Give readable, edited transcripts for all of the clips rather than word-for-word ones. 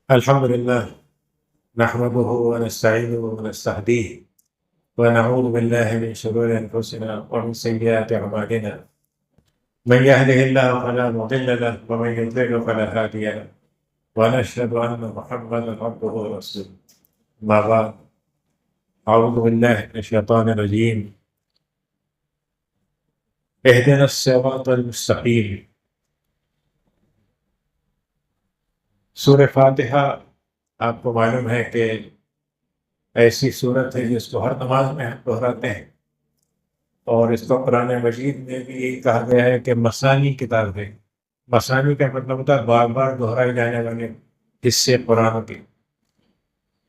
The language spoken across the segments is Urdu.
الحمد لله نحمده ونستعينه ونستهديه ونعوذ بالله من شرور أنفسنا ومن سيئات أعمالنا من يهده الله فلا مضل له ومن يضلل فلا هادي له ونشهد أن محمدا عبده ورسوله. أما بعد، أعوذ بالله من الشيطان الرجيم. اهدنا الصراط المستقيم. سورہ فاتحہ آپ کو معلوم ہے کہ ایسی صورت ہے جس کو ہر نماز میں ہم دہراتے ہیں، اور اس کو قرآن مجید میں بھی یہی کہا گیا ہے کہ مثانی کتاب ہے۔ مثانی کا مطلب ہوتا ہے بار بار دہرائے جانے والے حصے قرآن کے۔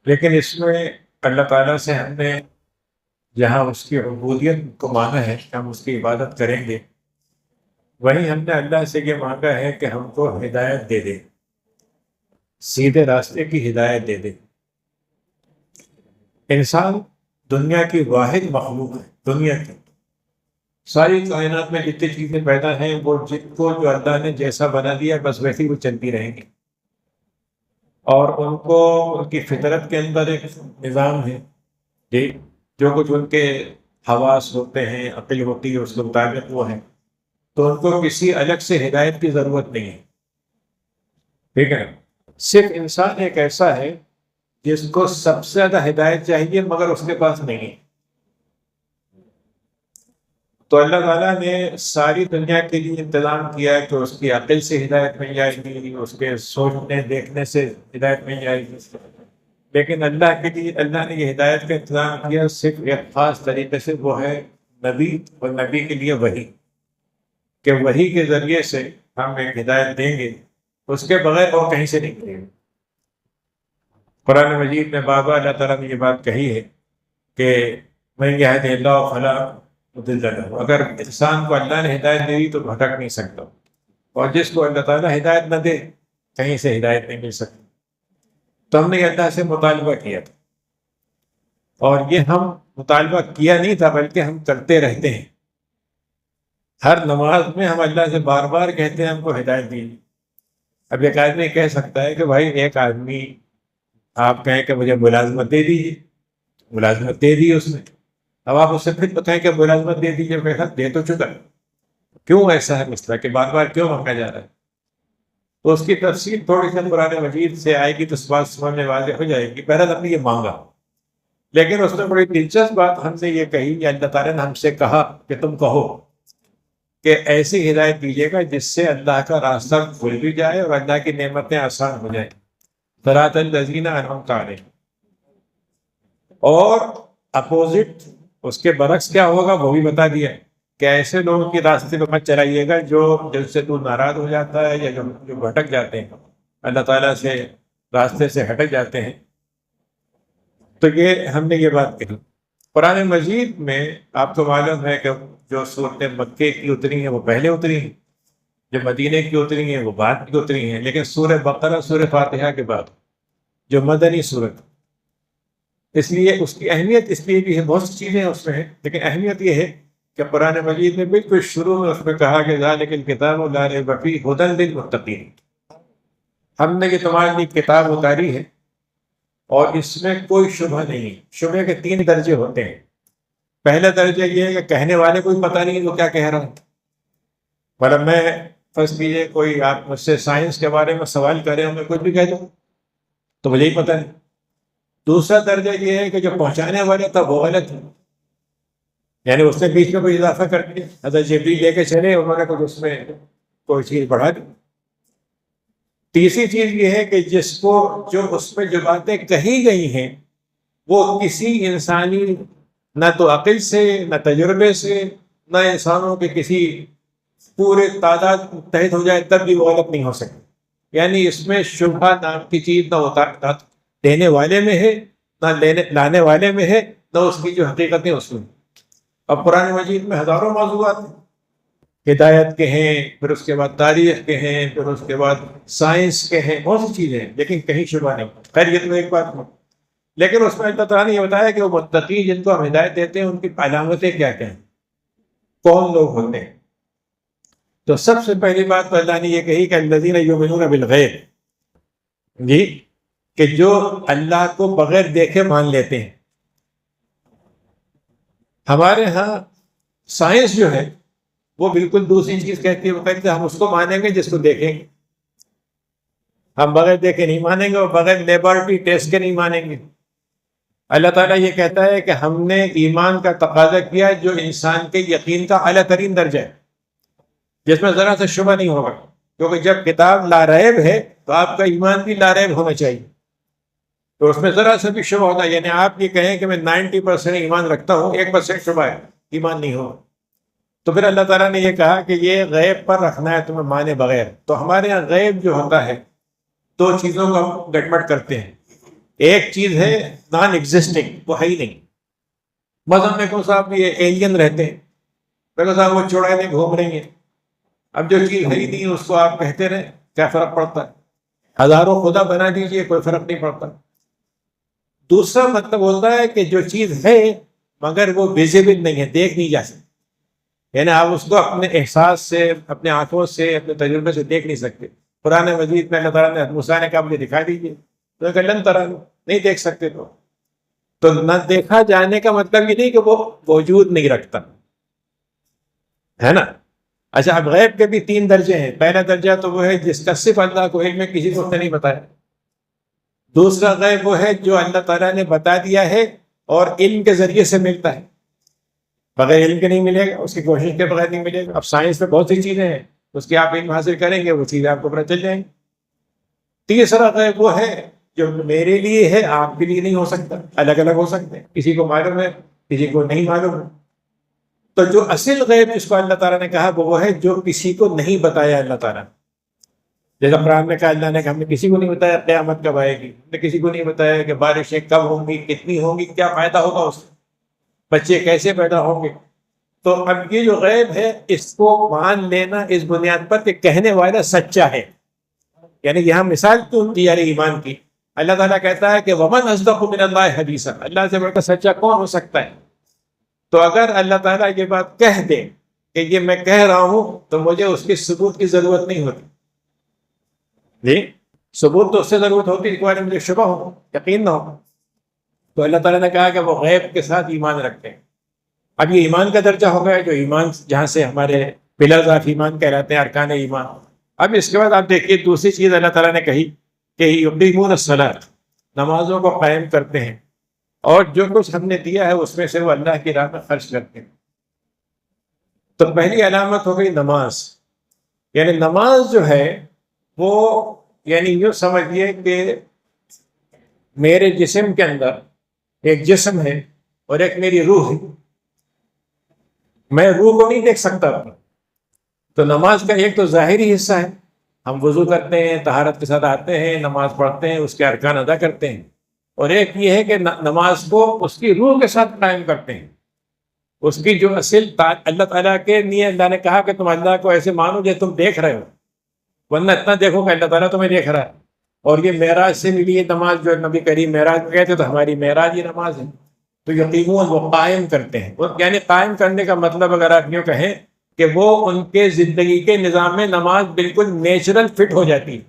لیکن اس میں اللہ تعالیٰ سے ہم نے جہاں اس کی عبودیت کو مانا ہے کہ ہم اس کی عبادت کریں گے، وہیں ہم نے اللہ سے یہ مانگا ہے کہ ہم کو ہدایت دے دے، سیدھے راستے کی ہدایت دے دے۔ انسان دنیا کی واحد مخلوق ہے، دنیا کی ساری کائنات میں جتنی چیزیں پیدا ہیں وہ جن کو جو اللہ نے جیسا بنا دیا بس ویسی وہ چلتی رہیں گی، اور ان کو ان کی فطرت کے اندر ایک نظام ہے جی، جو کچھ ان کے حواس ہوتے ہیں، عقل ہوتی ہے، اس کے مطابق وہ ہیں، تو ان کو کسی الگ سے ہدایت کی ضرورت نہیں ہے، ٹھیک ہے۔ صرف انسان ایک ایسا ہے جس کو سب سے زیادہ ہدایت چاہیے مگر اس کے پاس نہیں ہے۔ تو اللہ تعالیٰ نے ساری دنیا کے لیے انتظام کیا ہے کہ اس کی عقل سے ہدایت مل جائے گی، اس کے سوچنے دیکھنے سے ہدایت مل جائے گی، لیکن اللہ کے لیے اللہ نے یہ ہدایت کا انتظام کیا صرف ایک خاص طریقے سے، وہ ہے نبی، اور نبی کے لیے وحی، کہ وحی کے ذریعے سے ہم ایک ہدایت دیں گے، اس کے بغیر اور کہیں سے نہیں ملے گا۔ قرآن مجید میں بار بار اللہ تعالیٰ نے یہ بات کہی ہے کہ من یہد اللہ فلا مضل لہ، اگر انسان کو اللہ نے ہدایت دے دی تو بھٹک نہیں سکتا، اور جس کو اللہ تعالیٰ ہدایت نہ دے کہیں سے ہدایت نہیں مل سکتی۔ تو ہم نے اللہ سے مطالبہ کیا تھا، اور یہ ہم مطالبہ کیا نہیں تھا بلکہ ہم کرتے رہتے ہیں۔ ہر نماز میں ہم اللہ سے بار بار کہتے ہیں ہم کو ہدایت دیجیے۔ اب ایک آدمی کہہ سکتا ہے کہ بھائی ایک آدمی آپ کہیں کہ مجھے ملازمت دے دیجیے، ملازمت دے دی اس نے، اب آپ اس سے پھر کہیں کہ ملازمت دے دیجیے، پیسہ دے تو چکا، کیوں ایسا ہے مسئلہ کہ بار بار کیوں مانگا جا رہا ہے؟ تو اس کی تفصیل تھوڑی سی قرآن مجید سے آئے گی تو اس بات سمجھ میں واضح ہو جائے گی۔ پہلے ہم نے یہ مانگا، لیکن اس نے بڑی دلچسپ بات ہم سے یہ کہی، یا اللہ تعالیٰ نے ہم سے کہا کہ تم کہو کہ ایسی ہدایت دیجیے گا جس سے اللہ کا راستہ کھل بھی جائے اور اللہ کی نعمتیں آسان ہو جائیں، صراط الذین انعمت علیہم۔ اور اپوزٹ اس کے برعکس کیا ہوگا وہ بھی بتا دیا کہ ایسے لوگوں کی راستے پہ مت چلائیے گا جن سے تو ناراض ہو جاتا ہے، یا جو بھٹک جاتے ہیں، اللہ تعالیٰ سے راستے سے ہٹک جاتے ہیں۔ تو یہ ہم نے یہ بات کہی۔ قرآن مجید میں آپ کو معلوم ہے کہ جو صورتیں مکے کی اتری ہیں وہ پہلے اتری ہیں، جو مدینے کی اتری ہیں وہ بعد کی اتری ہیں، لیکن سورہ بقرہ سورہ فاتحہ کے بعد جو مدنی صورت، اس لیے اس کی اہمیت اس لیے بھی ہے، بہت سی چیزیں اس میں ہیں، لیکن اہمیت یہ ہے کہ قرآن مجید میں بالکل شروع میں اس میں کہا کہ ذالک الکتاب لا ریب فیہ ھدی للمتقین، ہم نے یہ تمہارے لیے کتاب اتاری ہے اور اس میں کوئی شبہ نہیں ہے۔ شبہ کے 3 درجے ہوتے ہیں۔ پہلا درجہ یہ ہے کہ کہنے والے کو پتہ نہیں وہ کیا کہہ رہا ہے، مطلب میں فرض کیجیے کوئی آپ مجھ سے سائنس کے بارے میں سوال کریں اور میں کچھ بھی کہہ دوں تو مجھے ہی پتہ نہیں۔ دوسرا درجہ یہ ہے کہ جو پہنچانے والا تھا وہ غلط ہے، یعنی اس نے بیچ میں کوئی اضافہ کر دیا، حضرت جبریل لے کے چلے، انہوں نے کچھ اس میں کوئی چیز بڑھا دی۔ تیسری چیز یہ ہے کہ جو اس میں جو باتیں کہی گئی ہیں وہ کسی انسانی نہ تو عقل سے، نہ تجربے سے، نہ انسانوں کے کسی پورے تعداد متحد ہو جائے تب بھی وہ غلط نہیں ہو سکتی، یعنی اس میں شبہ نام کی چیز نہ ہوتا، دینے والے میں ہے نہ لانے والے میں ہے، نہ اس کی جو حقیقتیں اس میں۔ اب قرآن مجید میں ہزاروں موضوعات ہیں، ہدایت کے ہیں، پھر اس کے بعد تاریخ کے ہیں، پھر اس کے بعد سائنس کے ہیں، بہت سی چیزیں ہیں، لیکن کہیں شبہ نہیں۔ خیر یہ تو ایک بات ہے، لیکن اس میں اللہ تعالیٰ نے یہ بتایا کہ وہ متقی جن کو ہم ہدایت دیتے ہیں ان کی علامتیں کیا کیا ہیں، کون لوگ ہوتے ہیں۔ تو سب سے پہلی بات تو اللہ نے یہ کہی کہ الذین یؤمنون بالغیب، جی، کہ جو اللہ کو بغیر دیکھے مان لیتے ہیں. ہمارے ہاں سائنس جو ہے وہ بالکل دوسری چیز کہتی ہے. وہ کہتے ہیں ہم اس کو مانیں گے جس کو دیکھیں گے، ہم بغیر دیکھے نہیں مانیں گے اور بغیر لیبارٹری ٹیسٹ کے نہیں مانیں گے. اللہ تعالیٰ یہ کہتا ہے کہ ہم نے ایمان کا تقاضا کیا جو انسان کے یقین کا اعلیٰ ترین درجہ ہے، جس میں ذرا سا شبہ نہیں ہوگا. کیونکہ جب کتاب لاریب ہے تو آپ کا ایمان بھی لاریب ہونا چاہیے. تو اس میں ذرا سا بھی شبہ ہوتا ہے، یعنی آپ یہ کہیں کہ میں 90% ایمان رکھتا ہوں، 1% شبہ ہے، ایمان نہیں ہوگا. تو پھر اللہ تعالیٰ نے یہ کہا کہ یہ غیب پر رکھنا ہے تمہیں مانے بغیر. تو ہمارے یہاں غیب جو ہوتا ہے دو چیزوں کو ہم گٹمٹ کرتے ہیں. ایک چیز ہے نان ایگزسٹنگ، وہ ہے ہی نہیں. مثلاً دیکھو صاحب یہ ایلین رہتے ہیں، دیکھو صاحب وہ چوڑائے گھوم رہی ہیں. اب جو چیز ہے ہی نہیں اس کو آپ کہتے رہے، کیا فرق پڑتا ہے؟ ہزاروں خدا بنا دیجیے، کوئی فرق نہیں پڑتا. دوسرا مطلب ہوتا ہے کہ جو چیز ہے مگر وہ ویزیبل نہیں ہے، دیکھ نہیں جا سکتی. یعنی آپ اس کو اپنے احساس سے، اپنے آنکھوں سے، اپنے تجربے سے دیکھ نہیں سکتے. قرآن مجید میں اللہ تعالیٰ نے موسیٰ نے کہا مجھے دکھا دیجیے، تو کہ لن ترانی، نہیں دیکھ سکتے. تو نہ دیکھا جانے کا مطلب یہ نہیں کہ وہ وجود نہیں رکھتا ہے نا. اچھا، اب غیب کے بھی 3 درجے ہیں. پہلا درجہ تو وہ ہے جس کا صرف اللہ کو علم ہے، کسی کو اس نے نہیں بتایا. دوسرا غیب وہ ہے جو اللہ تعالیٰ نے بتا دیا ہے اور علم کے ذریعے سے ملتا ہے، بغیر علم کے نہیں ملے گا، اس کی کوشش کے بغیر نہیں ملے گا. اب سائنس میں بہت سی چیزیں ہیں، اس کی آپ علم حاصل کریں گے وہ چیزیں آپ کو پتہ چل جائیں گی. تیسرا غیب وہ ہے جو میرے لیے ہے، آپ کے لیے نہیں ہو سکتا، الگ الگ ہو سکتے ہیں، کسی کو معلوم ہے کسی کو نہیں معلوم ہے. تو جو اصل غیب اس کو اللہ تعالیٰ نے کہا وہ ہے جو کسی کو نہیں بتایا اللہ تعالیٰ. جیسا قرآن میں کہا اللہ نے کہ ہم نے کسی کو نہیں بتایا قیامت کب آئے گی، ہم نے کسی کو نہیں بتایا کہ بارشیں کب ہوں گی، کتنی ہوں گی، کیا فائدہ ہوگا اس سے، بچے کیسے پیدا ہوں گے. تو اب یہ جو غیب ہے اس کو مان لینا اس بنیاد پر کہ کہنے والا سچا ہے. یعنی یہاں مثال کیوں دی جا رہی ایمان کی؟ اللہ تعالیٰ کہتا ہے کہ ومن اصدق من اللہ حدیثا، اللہ سے بڑھ کر سچا کون ہو سکتا ہے. تو اگر اللہ تعالیٰ یہ بات کہہ دے کہ یہ میں کہہ رہا ہوں تو مجھے اس کے ثبوت کی ضرورت نہیں ہوتی. جی، ثبوت تو اس سے ضرورت ہوتی ہے کہ بارے مجھے شبہ ہو، یقین نہ ہو. تو اللہ تعالیٰ نے کہا کہ وہ غیب کے ساتھ ایمان رکھتے ہیں. اب یہ ایمان کا درجہ ہو گیا جو ایمان جہاں سے ہمارے پلرز آف ایمان کہلاتے ہیں، ارکان ایمان. اب اس کے بعد آپ دیکھیے دوسری چیز اللہ تعالیٰ نے کہی کہ یقیمون الصلاۃ، نمازوں کو قائم کرتے ہیں اور جو کچھ ہم نے دیا ہے اس میں سے وہ اللہ کی راہ میں خرچ کرتے ہیں. تو پہلی علامت ہو گئی نماز. یعنی نماز جو ہے وہ یعنی یوں سمجھیے کہ میرے جسم کے اندر ایک جسم ہے اور ایک میری روح ہے. میں روح کو نہیں دیکھ سکتا اپنا. تو نماز کا ایک تو ظاہری حصہ ہے، ہم وضو کرتے ہیں، طہارت کے ساتھ آتے ہیں، نماز پڑھتے ہیں، اس کے ارکان ادا کرتے ہیں. اور ایک یہ ہے کہ نماز کو اس کی روح کے ساتھ قائم کرتے ہیں. اس کی جو اصل اللہ تعالیٰ کے لیے اللہ نے کہا کہ تم اللہ کو ایسے مانو جیسے تم دیکھ رہے ہو، ورنہ اتنا دیکھو کہ اللہ تعالیٰ تمہیں دیکھ رہا ہے. اور یہ معراج سے ملی یہ نماز جو نبی کریم معراج میں کہتے تو ہماری معراج یہ نماز ہے. تو یقیناً وہ قائم کرتے ہیں. یعنی قائم کرنے کا مطلب اگر آپ یوں کہیں کہ وہ ان کے زندگی کے نظام میں نماز بالکل نیچرل فٹ ہو جاتی ہے.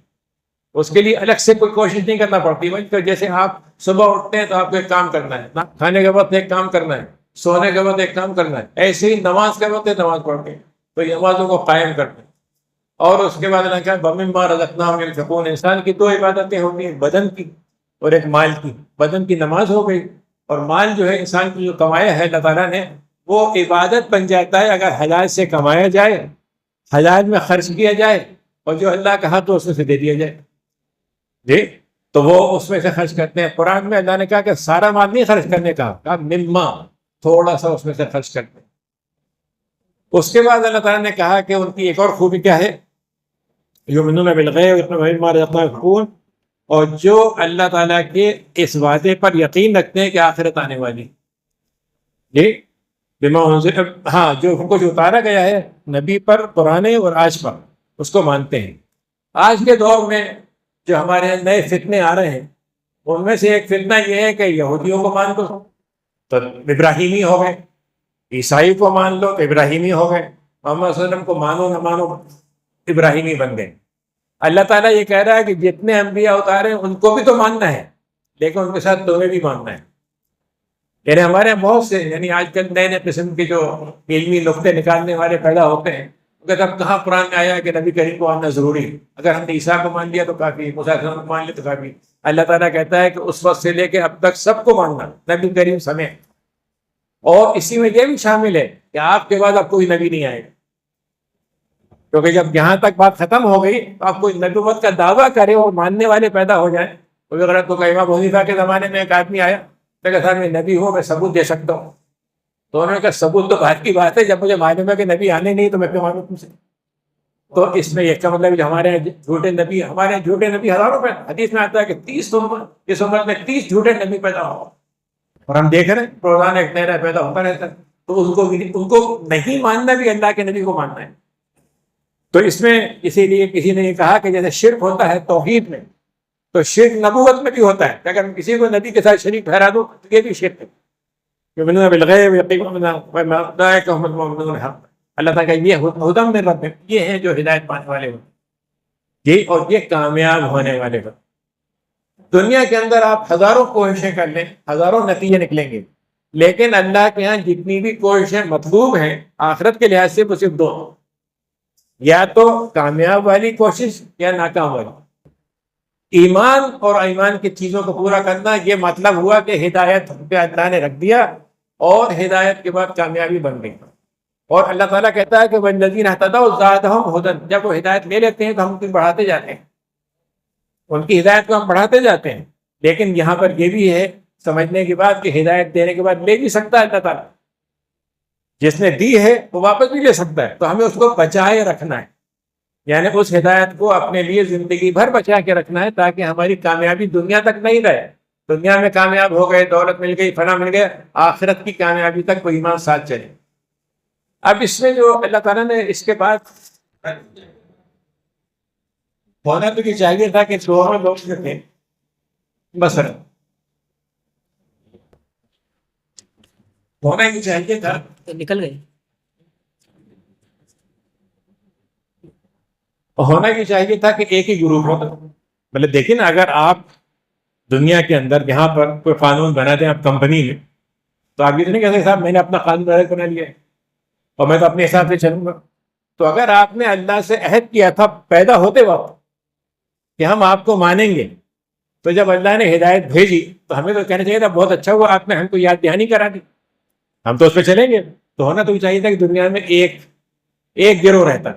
اس کے لیے الگ سے کوئی کوشش نہیں کرنا پڑتی. تو جیسے آپ صبح اٹھتے ہیں تو آپ کو ایک کام کرنا ہے، کھانے کے وقت ایک کام کرنا ہے، سونے کے وقت ایک کام کرنا ہے، ایسے ہی نماز کے وقت نماز پڑھتے ہیں. تو یہ نمازوں کو قائم کرتے ہیں. اور اس کے بعد اللہ کہا وَمِمَّا رَزَقْنَاهُمْ يُنْفِقُونَ. انسان کی 2 عبادتیں ہوتی ہیں، بدن کی اور ایک مال کی. بدن کی نماز ہو گئی، اور مال جو ہے انسان کی جو کمایا ہے اللہ تعالیٰ نے وہ عبادت بن جاتا ہے اگر حلال سے کمایا جائے، حلال میں خرچ کیا جائے، اور جو اللہ کا حق تو اس میں سے دے دیا جائے. جی، تو وہ اس میں سے خرچ کرتے ہیں. قرآن میں اللہ نے کہا کہ سارا مال نہیں خرچ کرنے کا، کہا مما، تھوڑا سا اس میں سے خرچ کرتے ہیں. اس کے بعد اللہ تعالیٰ نے کہا کہ ان کی ایک اور خوبی کیا ہے، یؤمنون بالغیب ومما رزقناہم ينفقون. اور جو اللہ تعالیٰ کے اس وعدے پر یقین رکھتے ہیں کہ آخرت آنے والی. جی، بما انزل، ہاں، جو کچھ اتارا گیا ہے نبی پر پرانے اور آج پر، اس کو مانتے ہیں. آج کے دور میں جو ہمارے یہاں نئے فتنے آ رہے ہیں ان میں سے ایک فتنہ یہ ہے کہ یہودیوں کو مان لو تو ابراہیمی ہو گئے، عیسائی کو مان لو تو ابراہیمی ہو گئے، محمد صلی اللہ علیہ وسلم کو مانو نہ مانو ابراہیمی بن گئے۔ اللہ تعالیٰ یہ کہہ رہا ہے کہ جتنے انبیاء اتارے ان کو بھی تو ماننا ہے، لیکن ان کے ساتھ تمہیں بھی ماننا ہے۔ یعنی ہمارے یہاں بہت سے یعنی آج کل نئے نئے قسم کے جو علمی نقطے نکالنے والے پیدا ہوتے ہیں، کہ اب کہاں قرآن میں آیا کہ نبی کریم کو ماننا ضروری ہے؟ اگر ہم نے عیسیٰ کو مان لیا تو کافی، موسیٰ علیہ السلام کو مان لیا تو کافی۔ اللہ تعالیٰ کہتا ہے کہ اس وقت سے لے کے اب تک سب کو ماننا، نبی کریم سمیت، اور اسی میں یہ بھی شامل ہے کہ آپ کے بعد اب کوئی نبی نہیں آئے گا، کیونکہ جب یہاں تک بات ختم ہو گئی تو آپ کوئی نبوت کا دعویٰ کرے اور ماننے والے پیدا ہو جائیں۔ تو امام ابو حنیفہ کے زمانے میں ایک آدمی آیا، کہ صاحب میں نبی ہوں، میں ثبوت دے سکتا ہوں۔ تو انہوں نے کہا ثبوت تو بات کی بات ہے، جب مجھے معلوم ہے کہ نبی آنے نہیں تو میں کیوں مانوں تم سے؟ تو اس میں یہ کا مطلب ہمارے جھوٹے نبی، ہمارے جھوٹے نبی ہزاروں پہ، حدیث میں آتا ہے کہ 30 اس عمر میں 30 جھوٹے نبی پیدا ہو، اور ہم دیکھ رہے ہیں روزانہ ایک نیا پیدا ہوتا رہتا ہے۔ تو ان کو نہیں ماننا بھی اللہ کے نبی کو ماننا ہے۔ تو اس میں اسی لیے کسی نے یہ کہا کہ جیسے شرک ہوتا ہے توحید میں، تو شرک نبوت میں بھی ہوتا ہے کہ اگر میں کسی کو نبی کے ساتھ شریک ٹھہرا دوں تو یہ بھی شرک ہے۔ اللہ تعالیٰ کا یہ ہدم میں رب، یہ ہیں جو ہدایت پانے والے ہوتے ہیں، اور یہ کامیاب ہونے والے ہوتے ہیں۔ دنیا کے اندر آپ ہزاروں کوششیں کر لیں، ہزاروں نتیجے نکلیں گے، لیکن اللہ کے ہاں جتنی بھی کوششیں مطلوب ہیں آخرت کے لحاظ سے وہ صرف دو، یا تو کامیاب والی کوشش یا ناکام والی۔ ایمان اور ایمان کی چیزوں کو پورا کرنا، یہ مطلب ہوا کہ ہدایت پہ اللہ نے رکھ دیا، اور ہدایت کے بعد کامیابی بن گئی۔ اور اللہ تعالیٰ کہتا ہے کہ وَالَّذِينَ اهْتَدَوْا زَادَهُمْ هُدًى، جب وہ ہدایت لے لیتے ہیں تو ہم ان کی بڑھاتے جاتے ہیں، ان کی ہدایت کو ہم بڑھاتے جاتے ہیں۔ لیکن یہاں پر یہ بھی ہے سمجھنے کی بات کہ ہدایت دینے کے بعد لے بھی سکتا ہے اللہ تعالیٰ، جس نے دی ہے وہ واپس بھی لے سکتا ہے، تو ہمیں اس کو بچائے رکھنا ہے، یعنی اس ہدایت کو اپنے لیے زندگی بھر بچا کے رکھنا ہے، تاکہ ہماری کامیابی دنیا تک نہیں رہے۔ دنیا میں کامیاب ہو گئے، دولت مل گئی، فلاں مل گیا، آخرت کی کامیابی تک وہ ایمان ساتھ چلے۔ اب اس میں جو اللہ تعالیٰ نے اس کے بعد ہونا تو یہ چاہیے تھا کہ دونوں لوگ جو تھے مثلا ہونا یہ چاہیے تھا، نکل گئے، ہونا یہ چاہیے تھا کہ ایک ہی گروپ ہوتا۔ مطلب دیکھیں نا، اگر آپ دنیا کے اندر یہاں پر کوئی قانون بنا دیں آپ کمپنی میں، تو آپ یہ نہیں کہتے صاحب میں نے اپنا قانون بنا لیا ہے اور میں تو اپنے حساب سے چلوں گا۔ تو اگر آپ نے اللہ سے عہد کیا تھا پیدا ہوتے وقت کہ ہم آپ کو مانیں گے، تو جب اللہ نے ہدایت بھیجی تو ہمیں تو کہنا چاہیے تھا بہت اچھا ہوا آپ نے ہم کو یاد دہانی کرا دی، ہم تو اس پہ چلیں گے۔ تو ہونا تو چاہیے تھا کہ دنیا میں ایک گروہ رہتا،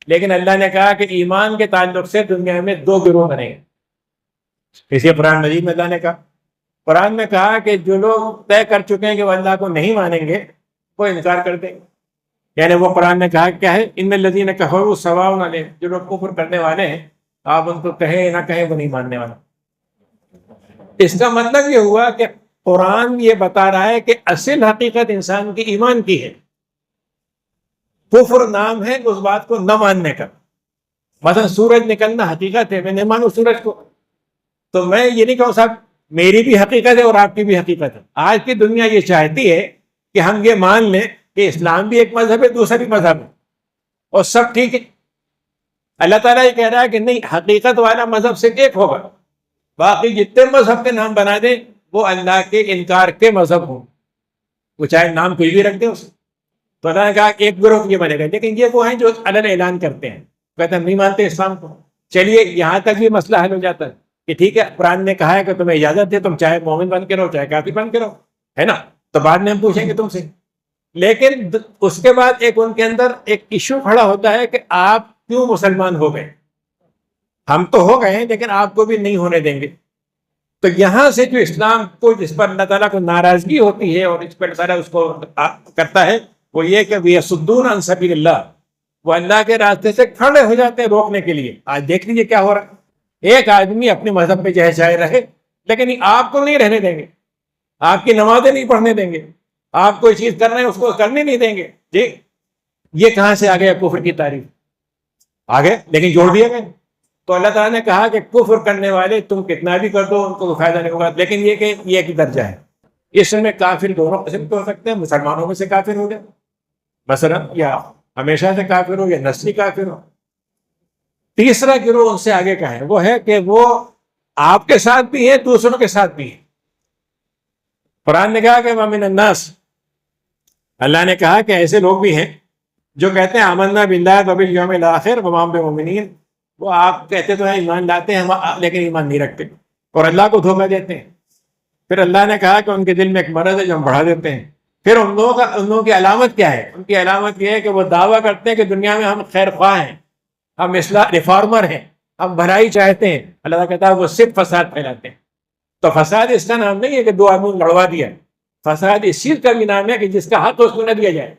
لیکن اللہ نے کہا کہ ایمان کے تعلق سے دنیا میں 2 گروہ بنے گے۔ اسی قرآن مجید میں اللہ نے کہا، قرآن میں کہا کہ جو لوگ طے کر چکے ہیں کہ وہ اللہ کو نہیں مانیں گے وہ انکار کر دیں گے۔ یعنی وہ قرآن نے کہا کیا ہے، ان الذین کفروا سواء علیہم، جو لوگ کفر کرنے والے ہیں آپ ان کو کہیں نہ کہیں وہ نہیں ماننے والا۔ اس کا مطلب یہ ہوا کہ قرآن یہ بتا رہا ہے کہ اصل حقیقت انسان کی ایمان کی ہے، کفر نام ہے اس بات کو نہ ماننے کا۔ مثلا سورج نکلنا حقیقت ہے، میں نہیں مانوں سورج کو، تو میں یہ نہیں کہوں صاحب میری بھی حقیقت ہے اور آپ کی بھی حقیقت ہے۔ آج کی دنیا یہ چاہتی ہے کہ ہم یہ مان لیں کہ اسلام بھی ایک مذہب ہے، دوسرا بھی مذہب ہے، اور سب ٹھیک ہے۔ اللہ تعالیٰ یہ کہہ رہا ہے کہ نہیں، حقیقت والا مذہب صرف ایک ہوگا، باقی جتنے مذہب کے نام بنا دیں وہ اللہ کے انکار کے مذہب ہوں، وہ چاہے نام کوئی بھی رکھ دیں اسے۔ تو اللہ نے کہا کہ ایک گروہ یہ بنے گا، لیکن یہ وہ ہیں جو علن اعلان کرتے ہیں، کہتے ہیں نہیں مانتے اسلام کو۔ چلیے یہاں تک بھی مسئلہ حل ہو جاتا ہے کہ ٹھیک ہے قرآن نے کہا ہے کہ تمہیں اجازت ہے، تم چاہے مومن بن کے رہو چاہے کافر بن کے رہو، ہے نا، تو بعد میں ہم پوچھیں گے تم سے۔ لیکن اس کے بعد ایک ان کے اندر ایک ایشو کھڑا ہوتا ہے کہ آپ کیوں مسلمان ہو گئے؟ ہم تو ہو گئے ہیں لیکن آپ کو بھی نہیں ہونے دیں گے۔ تو یہاں سے جو اسلام کو، جس پر اللہ تعالیٰ کو ناراضگی ہوتی ہے اور اس پر اللہ تعالیٰ اس کو کرتا ہے، وہ یہ کہ وَيَصُدُّونَ عَن سَبِيلِ اللَّهِ، وہ اللہ کے راستے سے کھڑے ہو جاتے ہیں روکنے کے لیے۔ آج دیکھ لیجیے کیا ہو رہا ہے، ایک آدمی اپنے مذہب پہ جہے چاہے رہے، لیکن آپ کو نہیں رہنے دیں گے، آپ کی نمازیں نہیں پڑھنے دیں گے، آپ کوئی چیز کر رہے ہیں اس کو کرنے نہیں دیں گے۔ جی یہ کہاں سے آ گیا کفر کی تعریف؟ آگے لیکن جوڑ دیا گئے۔ تو اللہ تعالیٰ نے کہا کہ کفر کرنے والے تم کتنا بھی کر دو ان کو فائدہ نہیں ہوگا، لیکن یہ کہ یہ ایک درجہ ہے۔ اس میں کافر دونوں قسم کے ہو سکتے ہیں، مسلمانوں میں سے کافر ہو گئے مثلا، یا ہمیشہ سے کافر ہو یا نسلی کافر ہو۔ تیسرا گروہ ان سے آگے کا ہے، وہ ہے کہ وہ آپ کے ساتھ بھی ہے، دوسروں کے ساتھ بھی ہے۔ قرآن نے کہا کہ وَمِنَ النَّاسِ، اللہ نے کہا کہ ایسے لوگ بھی ہیں جو کہتے ہیں آمنا باللہ وبالیوم الآخر وما ہم بمؤمنین، وہ آپ کہتے تو ہیں ایمان لاتے ہیں ہم، لیکن ایمان نہیں رکھتے اور اللہ کو دھوکہ دیتے ہیں۔ پھر اللہ نے کہا کہ ان کے دل میں ایک مرض ہے جو ہم بڑھا دیتے ہیں۔ پھر ان لوگوں کی علامت کیا ہے؟ ان کی علامت یہ ہے کہ وہ دعویٰ کرتے ہیں کہ دنیا میں ہم خیر خواہ ہیں، ہم اصلاح ریفارمر ہیں، ہم بھلائی چاہتے ہیں۔ اللہ کہتا ہے وہ صرف فساد پھیلاتے ہیں۔ تو فساد اس کا نام نہیں ہے کہ دو آدمی لڑوا دیا، فساد اس چیز کا بھی نام ہے کہ جس کا حق اس کو نہ دیا جائے۔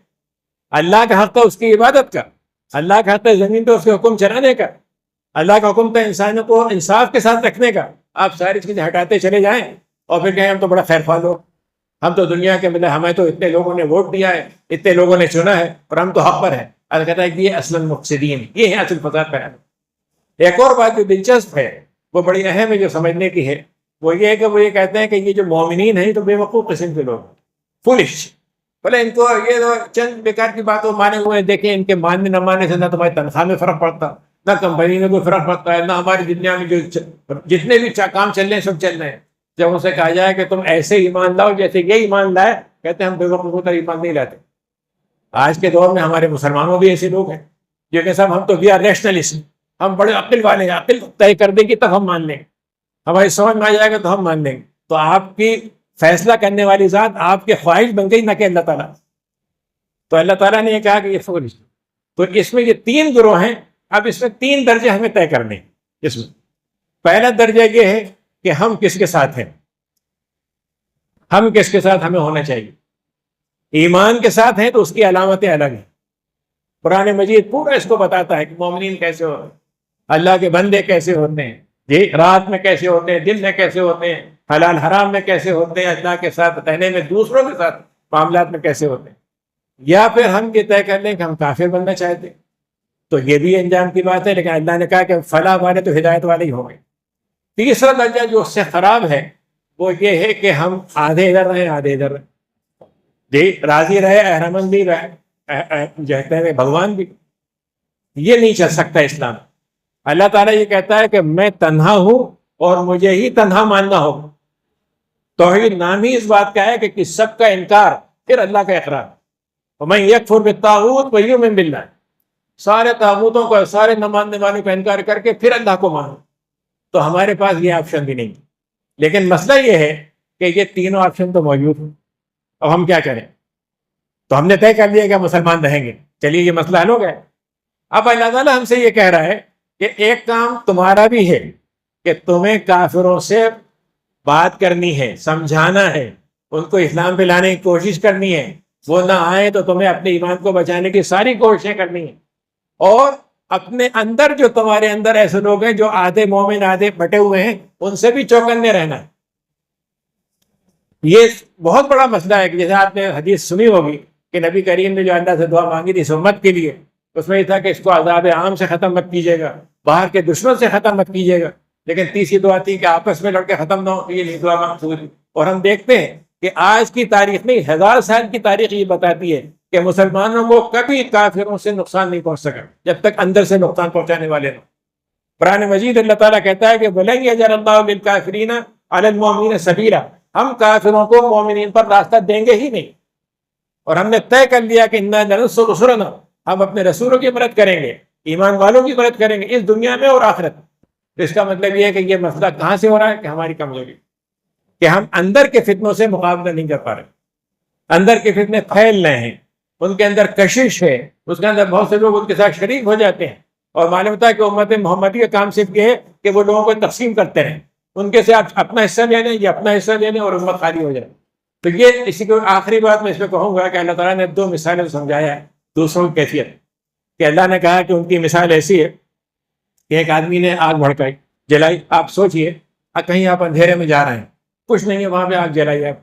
اللہ کا حق تھا اس کی عبادت کا، اللہ کا حق تھا زمین پہ اس کے حکم چلانے کا، اللہ کا حکم تھا انسانوں کو انصاف کے ساتھ رکھنے کا۔ آپ ساری چیزیں ہٹاتے چلے جائیں اور پھر کہیں ہم تو بڑا خیر خواہ لوگ، ہم تو دنیا کے مطلب ہمیں تو اتنے لوگوں نے ووٹ دیا ہے، اتنے لوگوں نے چنا ہے اور ہم تو حق پر ہیں۔ اللہ کہتا ہے کہ یہ اصل مفسدین، یہ ہے اصل فساد پھیلانے۔ ایک اور بات جو دلچسپ ہے، وہ بڑی اہم ہے جو سمجھنے کی ہے، وہ یہ ہے کہ وہ یہ کہتے ہیں کہ یہ جو مومنین ہیں تو بے وقوف قسم کے لوگ، فولش، بولے ان کو یہ چند بیکار کی باتوں مانے ہوئے، دیکھیں ان کے ماننے نہ ماننے سے نہ تمہاری تنخواہ میں فرق پڑتا، نہ کمپنی میں کوئی فرق پڑتا ہے، نہ ہماری دنیا میں جو جتنے بھی کام چل رہے ہیں سب چل رہے ہیں۔ جب ان سے کہا جائے کہ تم ایسے ایمان لاؤ جیسے یہ ایمان لائے، کہتے ہیں ہم بے وقوف ایمان نہیں لاتے۔ آج کے دور میں ہمارے مسلمانوں بھی ایسے لوگ ہیں جو کہ صاحب ہم تو وی آر ریشنلسٹ، ہم بڑے عقل والے ہیں، عقل طے کر دے گی تب ہم مان لیں گے، ہماری سمجھ میں آ جائے گا تو ہم مان لیں گے۔ تو آپ کی فیصلہ کرنے والی ذات آپ کے خواہش بن گئی، نہ کہ اللہ تعالیٰ۔ تو اللہ تعالیٰ نے یہ کہا کہ یہ فولش۔ تو اس میں یہ تین گروہ ہیں، اب اس میں تین درجے ہمیں طے کرنے ہیں۔ اس میں پہلا درجہ یہ ہے کہ ہم کس کے ساتھ ہیں، ہم کس کے ساتھ ہمیں ہونا چاہیے۔ ایمان کے ساتھ ہیں تو اس کی علامتیں الگ ہیں۔ قرآن مجید پورا اس کو بتاتا ہے کہ مومنین کیسے ہوتے ہیں، اللہ کے بندے کیسے ہوتے ہیں، جی رات میں کیسے ہوتے ہیں، دن میں کیسے ہوتے ہیں، حلال حرام میں کیسے ہوتے ہیں، اللہ کے ساتھ رہنے میں، دوسروں کے ساتھ معاملات میں کیسے ہوتے ہیں۔ یا پھر ہم یہ طے کر لیں کہ ہم کافر بننا چاہتے ہیں، تو یہ بھی انجام کی بات ہے، لیکن اللہ نے کہا کہ فلاح والے تو ہدایت والے ہی ہوں گے۔ تیسرا درجہ جو اس سے خراب ہے وہ یہ ہے کہ ہم آدھے ادھر رہیں آدھے ادھر رہیں، جی راضی رہے احرمن بھی رہے جہتے ہیں بھگوان بھی، یہ نہیں چل سکتا اسلام۔ اللہ تعالیٰ یہ کہتا ہے کہ میں تنہا ہوں اور مجھے ہی تنہا ماننا ہوگا۔ توحید نام ہی اس بات کا ہے کہ سب کا انکار پھر اللہ کا اقرار۔ وَمَن يَكْفُرْ بِالطَّاغُوتِ وَيُؤْمِن بِاللَّهِ، سارے طاغوتوں کو، سارے نہ ماننے والوں کا انکار کر کے پھر اللہ کو مانو۔ تو ہمارے پاس یہ آپشن بھی نہیں، لیکن مسئلہ یہ ہے کہ یہ تینوں آپشن تو موجود ہیں۔ اب ہم کیا کریں؟ تو ہم نے طے کر لیا کہ مسلمان رہیں گے، چلیے یہ مسئلہ حل ہو گیا۔ اب اللہ تعالیٰ ہم سے یہ کہہ رہا ہے کہ ایک کام تمہارا بھی ہے کہ تمہیں کافروں سے بات کرنی ہے، سمجھانا ہے، ان کو اسلام پہ لانے کی کوشش کرنی ہے، وہ نہ آئے تو تمہیں اپنے ایمان کو بچانے کی ساری کوششیں کرنی ہیں، اور اپنے اندر جو تمہارے اندر ایسے لوگ ہیں جو آدھے مومن آدھے بٹے ہوئے ہیں، ان سے بھی چوکنے رہنا ہے۔ یہ بہت بڑا مسئلہ ہے کہ جیسے آپ نے حدیث سنی ہوگی کہ نبی کریم نے جو اللہ سے دعا مانگی تھی اس امت کے لیے، اس میں یہ تھا کہ اس کو عذاب عام سے ختم مت کیجیے گا، باہر کے دشمن سے ختم مت کیجیے گا، لیکن تیسری دعا تھی کہ آپس میں لڑ کے ختم نہ ہو، یہ نہیں دعا مقبول۔ اور ہم دیکھتے ہیں کہ آج کی تاریخ نہیں، 1000 سال کی تاریخ یہ بتاتی ہے کہ مسلمانوں کو کبھی کافروں سے نقصان نہیں پہنچ سکا جب تک اندر سے نقصان پہنچانے والے نہ۔ قرآن مجید اللہ تعالیٰ کہتا ہے کہ وَلَن يَجْعَلَ اللَّهُ لِلْكَافِرِينَ عَلَى الْمُؤْمِنِينَ سَبِيلًا، ہم کافروں کو مومنین پر راستہ دیں گے ہی نہیں۔ اور ہم نے طے کر لیا کہ اِنَّا لَنَنصُرُ رُسُلَنَا، ہم اپنے رسولوں کی مدد کریں گے، ایمان والوں کی مدد کریں گے اس دنیا میں اور آخرت میں۔ اس کا مطلب یہ ہے کہ یہ مسئلہ کہاں سے ہو رہا ہے کہ ہماری کمزوری، کہ ہم اندر کے فتنوں سے مقابلہ نہیں کر پا رہے، اندر کے فتنے پھیل رہے ہیں، ان کے اندر کشش ہے، اس کے اندر بہت سے لوگ ان کے ساتھ شریک ہو جاتے ہیں، اور معلوم ہوتا ہے کہ امت محمدی کا کام صرف یہ ہے کہ وہ لوگوں کو تقسیم کرتے ہیں، ان کے سے آپ اپنا حصہ لے لیں، یہ اپنا حصہ لے لیں اور امت خالی ہو جائے۔ تو یہ اسی کو آخری بات میں اس میں کہوں گا کہ اللہ تعالیٰ نے 2 مثالیں سمجھایا ہے دوسروں کی کیفیت، کہ اللہ نے کہا کہ ان کی مثال ایسی ہے کہ ایک آدمی نے آگ بھڑکائی، جلائی۔ آپ سوچئے کہیں آپ اندھیرے میں جا رہے ہیں، کچھ نہیں ہے، وہاں پہ آگ جلائی ہے،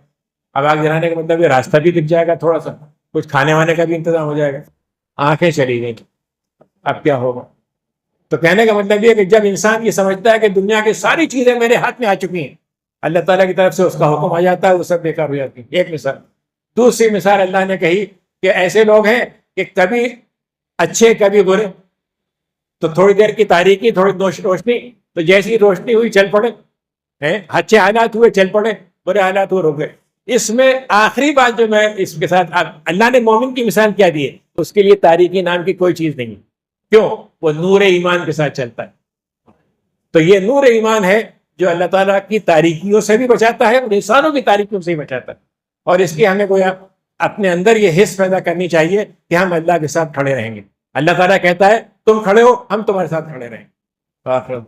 اب آگ جلانے کا مطلب یہ راستہ بھی دکھ جائے گا، تھوڑا سا کچھ کھانے وانے کا بھی انتظام ہو جائے گا، آنکھیں چلی گئیں، اب کیا ہوگا؟ تو کہنے کا مطلب یہ کہ جب انسان یہ سمجھتا ہے کہ دنیا کی ساری چیزیں میرے ہاتھ میں آ چکی ہیں، اللہ تعالیٰ کی طرف سے اس کا حکم آ جاتا ہے، وہ سب بیکار ہو جاتی ہے۔ ایک مثال۔ دوسری مثال اللہ نے کہی کہ ایسے لوگ ہیں کہ کبھی اچھے کبھی برے، تو تھوڑی دیر کی تاریکی، تھوڑی روشنی، تو جیسی روشنی ہوئی چل پڑے، اچھے حالات ہوئے چل پڑے، برے حالات ہوئے رک گئے۔ اس میں آخری بات جو میں اس کے ساتھ، اللہ نے مومن کی مثال کیا دی ہے، اس کے لیے تاریکی نام کی کوئی چیز نہیں ہے۔ کیوں؟ وہ نور ایمان کے ساتھ چلتا ہے۔ تو یہ نور ایمان ہے جو اللہ تعالیٰ کی تاریکیوں سے بھی بچاتا ہے اور انسانوں کی تاریکیوں سے بھی بچاتا ہے، اور اس کی ہمیں گویا اپنے اندر یہ حس پیدا کرنی چاہیے کہ ہم اللہ کے ساتھ کھڑے رہیں گے۔ اللہ تعالیٰ کہتا ہے تم کھڑے ہو، ہم تمہارے ساتھ کھڑے رہیں گے۔